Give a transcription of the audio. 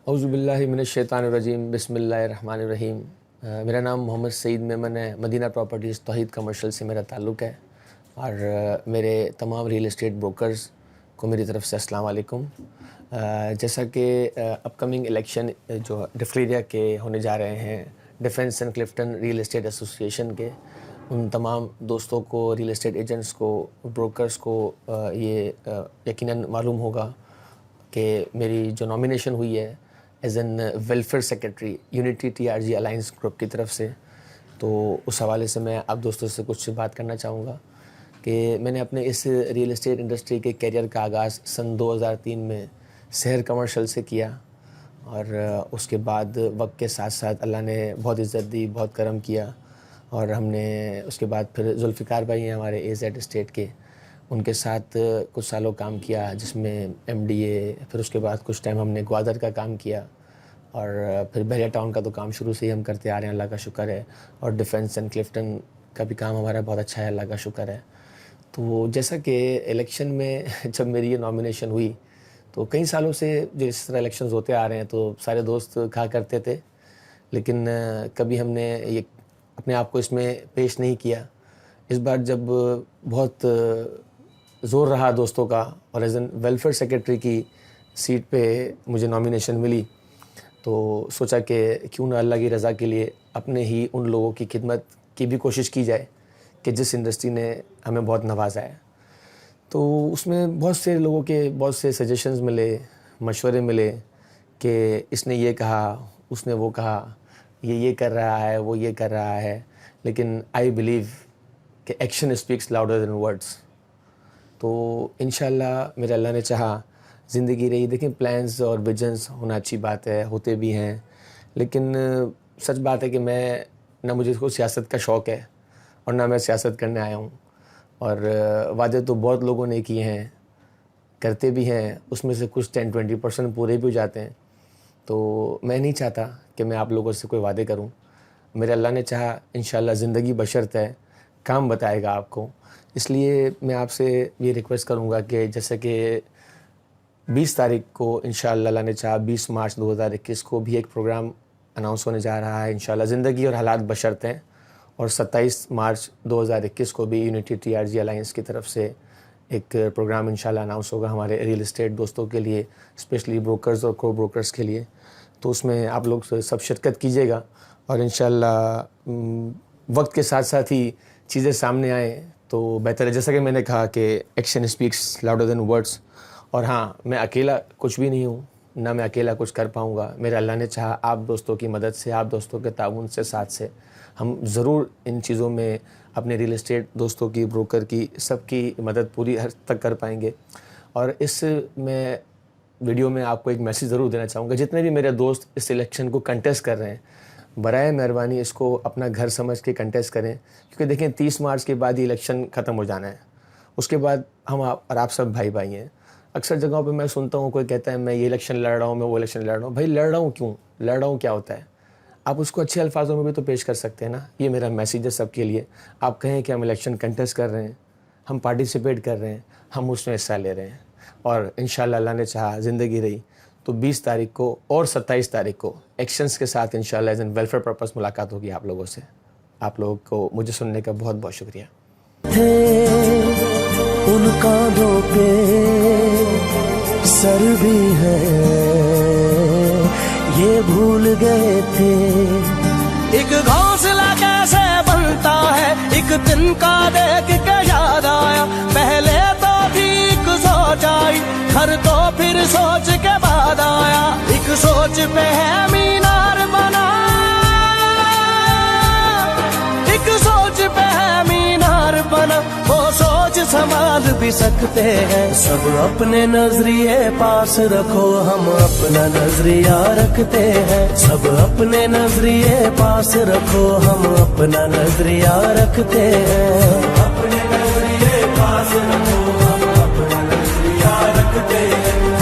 اعوذ باللہ من الشیطان الرجیم، بسم اللہ الرحمن الرحیم۔ میرا نام محمد سعید میمن ہے، مدینہ پراپرٹیز توحید کمرشل سے میرا تعلق ہے، اور میرے تمام ریل اسٹیٹ بروکرز کو میری طرف سے السلام علیکم۔ جیسا کہ اپ کمنگ الیکشن جو ڈفلیریا کے ہونے جا رہے ہیں، defence and Clifton real estate association کے، ان تمام دوستوں کو، ریل اسٹیٹ ایجنٹس کو، بروکرز کو یہ یقیناً معلوم ہوگا کہ میری جو نامینیشن ہوئی ہے as an welfare secretary unity TRG alliance group کی طرف سے، تو اس حوالے سے میں آپ دوستوں سے کچھ بات کرنا چاہوں گا کہ میں نے اپنے اس ریل اسٹیٹ انڈسٹری کے کیریئر کا آغاز سن 2003 میں سحر کمرشل سے کیا، اور اس کے بعد وقت کے ساتھ ساتھ اللہ نے بہت عزت دی، بہت کرم کیا، اور ہم نے اس کے بعد پھر ذوالفقار بھائی ہیں ہمارے AZ اسٹیٹ کے، ان کے ساتھ کچھ سالوں کام کیا، جس میں MDA، پھر اس کے بعد کچھ ٹائم ہم نے گوادر کا کام کیا، اور پھر بحریہ ٹاؤن کا تو کام شروع سے ہی ہم کرتے آ رہے ہیں، اللہ کا شکر ہے، اور ڈیفنس اینڈ کلفٹن کا بھی کام ہمارا بہت اچھا ہے، اللہ کا شکر ہے۔ تو جیسا کہ الیکشن میں جب میری یہ نامینیشن ہوئی تو کئی سالوں سے جو اس طرح الیکشنز ہوتے آ رہے ہیں تو سارے دوست کہا کرتے تھے، لیکن کبھی ہم نے یہ اپنے آپ کو اس میں پیش نہیں کیا۔ اس بار جب بہت زور رہا دوستوں کا، اور ایز این ویلفیئر سیکرٹری کی سیٹ پہ مجھے نامینیشن ملی، تو سوچا کہ کیوں نہ اللہ کی رضا کے لیے اپنے ہی ان لوگوں کی خدمت کی بھی کوشش کی جائے کہ جس انڈسٹری نے ہمیں بہت نوازا ہے۔ تو اس میں بہت سے لوگوں کے بہت سے سجیشنز ملے، مشورے ملے کہ اس نے یہ کہا، اس نے وہ کہا، یہ کر رہا ہے، وہ یہ کر رہا ہے، لیکن آئی بلیو کہ action speaks louder than words. تو انشاءاللہ میرے اللہ نے چاہا، زندگی رہی، دیکھیں پلانز اور ویژنز ہونا اچھی بات ہے، ہوتے بھی ہیں، لیکن سچ بات ہے کہ نہ مجھے کو سیاست کا شوق ہے اور نہ میں سیاست کرنے آیا ہوں، اور وعدے تو بہت لوگوں نے کیے ہیں، کرتے بھی ہیں، اس میں سے کچھ 10-20% پورے بھی ہو جاتے ہیں۔ تو میں نہیں چاہتا کہ میں آپ لوگوں سے کوئی وعدے کروں، میرے اللہ نے چاہا انشاءاللہ زندگی بشرط ہے، کام بتائے گا آپ کو۔ اس لیے میں آپ سے یہ ریکویسٹ کروں گا کہ جیسے کہ 20 تاریخ کو انشاءاللہ اللہ نے چاہا 20 مارچ 2021 کو بھی ایک پروگرام اناؤنس ہونے جا رہا ہے، انشاءاللہ زندگی اور حالات بشرط ہیں، اور 27 مارچ 2021 کو بھی یونٹی TRG الائنس کی طرف سے ایک پروگرام انشاءاللہ اناؤنس ہوگا ہمارے ریل اسٹیٹ دوستوں کے لیے، اسپیشلی بروکرز اور کو بروکرز کے لیے۔ تو اس میں آپ لوگ سب شرکت کیجیے گا، اور انشاءاللہ وقت کے ساتھ ساتھ ہی چیزیں سامنے آئیں تو بہتر ہے۔ جیسا کہ میں نے کہا کہ action speaks louder than words, اور ہاں میں اکیلا کچھ بھی نہیں ہوں، نہ میں اکیلا کچھ کر پاؤں گا، میرے اللہ نے چاہا آپ دوستوں کی مدد سے، آپ دوستوں کے تعاون سے، ساتھ سے ہم ضرور ان چیزوں میں اپنے ریل اسٹیٹ دوستوں کی، بروکر کی، سب کی مدد پوری حد تک کر پائیں گے۔ اور اس میں ویڈیو میں آپ کو ایک میسیج ضرور دینا چاہوں گا، جتنے بھی میرے دوست اس الیکشن کو کنٹیسٹ کر رہے ہیں، برائے مہربانی اس کو اپنا گھر سمجھ کے کنٹیسٹ کریں، کیونکہ دیکھیں 30 مارچ کے بعد ہی الیکشن ختم ہو جانا ہے، اس کے بعد ہم اور آپ سب بھائی بھائی ہیں۔ اکثر جگہوں پہ میں سنتا ہوں کوئی کہتا ہے میں یہ الیکشن لڑ رہا ہوں، میں وہ الیکشن لڑ رہا ہوں۔ بھائی لڑ رہا ہوں کیوں؟ لڑ رہا ہوں کیا ہوتا ہے؟ آپ اس کو اچھے الفاظوں میں بھی تو پیش کر سکتے ہیں نا۔ یہ میرا میسیج ہے سب کے لیے، آپ کہیں کہ ہم الیکشن کنٹیسٹ کر رہے ہیں، ہم پارٹیسپیٹ کر رہے ہیں، ہم اس میں حصہ لے رہے ہیں، اور انشاءاللہ اللہ نے چاہا زندگی رہی تو 20 تاریخ کو اور 27 تاریخ کو ایکشنز کے ساتھ انشاءاللہ ایز این ویلفیئر پرپس ملاقات ہوگی آپ لوگوں سے۔ آپ لوگوں کو مجھے سننے کا بہت بہت شکریہ۔ ان کاندھوں پہ سر بھی ہے، یہ بھول گئے تھے ایک گھونسلہ کیسے بنتا ہے، ایک دن کا دیکھ کے یاد آیا، پہلے تو تھی ایک سوچ آئی، گھر تو پھر سوچ کے بعد آیا، ایک سوچ پہ ہے مینار بنا، ایک سوچ پہ ہے مینار بنا، وہ سوچ سنبھال بھی سکتے ہیں، سب اپنے نظریے پاس رکھو، ہم اپنا نظریہ رکھتے ہیں، سب اپنے نظریے پاس رکھو، ہم اپنا نظریہ رکھتے ہیں، اپنے نظریے پاس رکھو، ہم اپنا نظریہ رکھتے ہیں۔